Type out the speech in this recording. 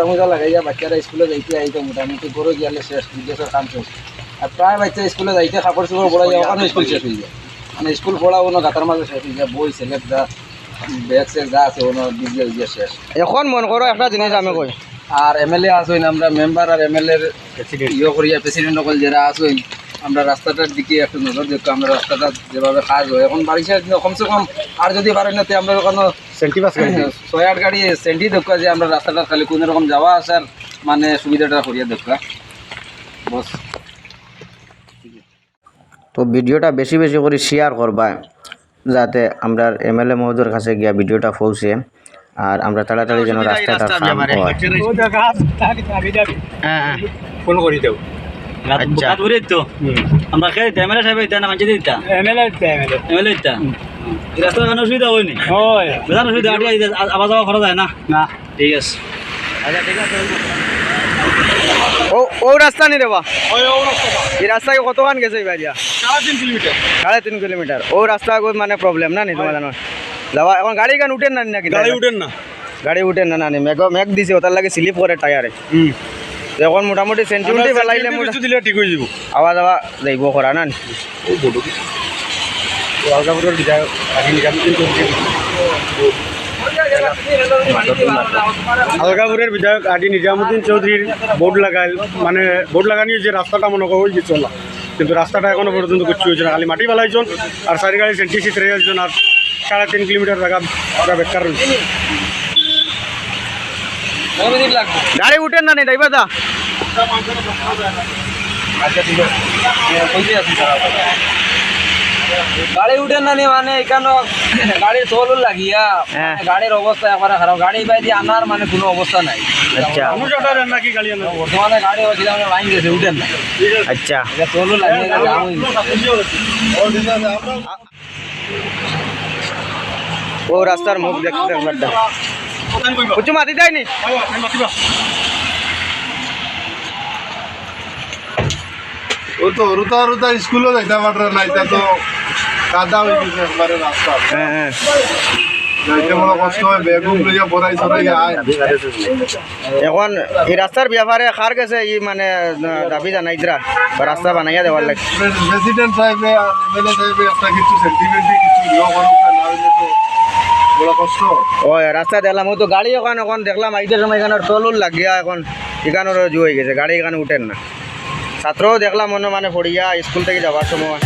মোজা লাগাইয়া বাচ্চারা স্কুলে যাইতে আইতো মোটামুটি গরু গিয়ালে শেষ বিদেশের কাম শেষ আর প্রায় বাচ্চা স্কুলে যাইতে কাপড় চোপড় পড়া যায় ওখানে স্কুল শেষ হয়ে যায় মানে স্কুল পড়াও না গাতার মাঝে শেষ হয়ে যায় বই সিলেট যা ব্যাগ সেগ যা আছে ওনো বিজে হয়ে শেষ। এখন মন করো একটা জিনিস আমি কই আর এমএলএ আসইন আমরা মেম্বার আর এমএলএর ইয়ে করিয়া প্রেসিডেন্ট সকল যারা আসইন আমরা রাস্তাটার দিকে একটু নজর দেখতো আমরা রাস্তাটা যেভাবে কাজ হয় এখন বারিশের কমসে কম আর যদি পারেন না আমরা ওখানে সেন্টি বাস 6-8 গাড়ি সেন্টি দেখা যে আমরা রাস্তাটা খালি কোনো রকম যাওয়া আসার মানে সুবিধাটা করিয়া দেখা বস। তো ভিডিওটা বেশি বেশি করে শেয়ার করবা যাতে আমরা এমএলএ মহোদয়ের কাছে গিয়া ভিডিওটা পৌঁছে আর আমরা তাড়াতাড়ি যেন রাস্তাটা কাম হয়। হ্যাঁ ফোন করি দেও আচ্ছা তো আমরা খেয়ে এমএলএ সাহেব দিতা না মানছি দিতা এমএলএ দিতা রাস্তা কোনো অসুবিধা হয়নি বেজান অসুবিধা আবার যাওয়া খরচ হয় না না ঠিক আছে আচ্ছা ঠিক আছে ও রাস্তা নি দেবা এই রাস্তায় কতখান গেছে এবারিয়া 3.5 কিলোমিটার 3.5 কিলোমিটার ও রাস্তা মানে প্রবলেম না নি তোমার জানো যাওয়া এখন গাড়ি গান উঠেন না নাকি গাড়ি উঠেন না না মেঘ দিছে ওটার লাগে স্লিপ করে টায়ারে এখন মোটামুটি সেন্টিমিটার ফেলাইলে দিলে ঠিক হয়ে যাব আওয়া যাওয়া যাইব করা না আলগাপুরের বিধায়ক আলগাপুরের বিধায়ক আদি নিজামুদ্দিন চৌধুরীর বোর্ড লাগাইল মানে বোর্ড লাগানি যে রাস্তাটা মনে করা হয়ে চলা কিন্তু রাস্তাটা এখনো পর্যন্ত কিছু হয়েছে না খালি মাটি ফেলাইছেন আর চারি গাড়ি সেন্টিসিট রেখেছেন আর 3.5 কিলোমিটার জায়গা ওরা বেকার রয়েছে। গাড়ি উঠেন না নেই ড্রাইভার দা আচ্ছা ঠিক আছে গাড়ি উঠেন না নি মানে এখানে গাড়ির টোল লাগিয়া গাড়ির অবস্থা একবারে খারাপ গাড়ি বাইরে আনার মানে কোনো অবস্থা নাই। আচ্ছা নাকি গাড়ি আনা বর্তমানে গাড়ি হচ্ছে আমরা লাইন গেছে উঠেন না আচ্ছা টোল লাগিয়ে ও রাস্তার মুখ দেখতে একবার কিছু মাতি দেয়নি ও তো রুতা স্কুলও যাইতে পারে না এটা তো কাদা হয়ে গেছে একবারে রাস্তা যাইতে বড় কষ্ট হয় বেগুন লইয়া বড়াই সরাই আয় এখন এই রাস্তার ব্যাপারে কার গেছে এই মানে দাবি জানাইতরা রাস্তা বানাইয়া দেওয়ার লাগে প্রেসিডেন্ট সাহেবে আর এমএলএ সাহেবে একটা কিছু সেন্টিমেন্টে কিছু ইয়ে করুক না হইলে তো বড় কষ্ট ওই রাস্তা দেখলাম ও তো গাড়ি এখন দেখলাম আইতে সময় এখানে টোল লাগিয়া এখন এখানেও জু হয়ে গেছে গাড়ি এখানে উঠেন না ছাত্রও দেখলাম মনে মানে পড়িয়া স্কুল থেকে যাওয়ার সময়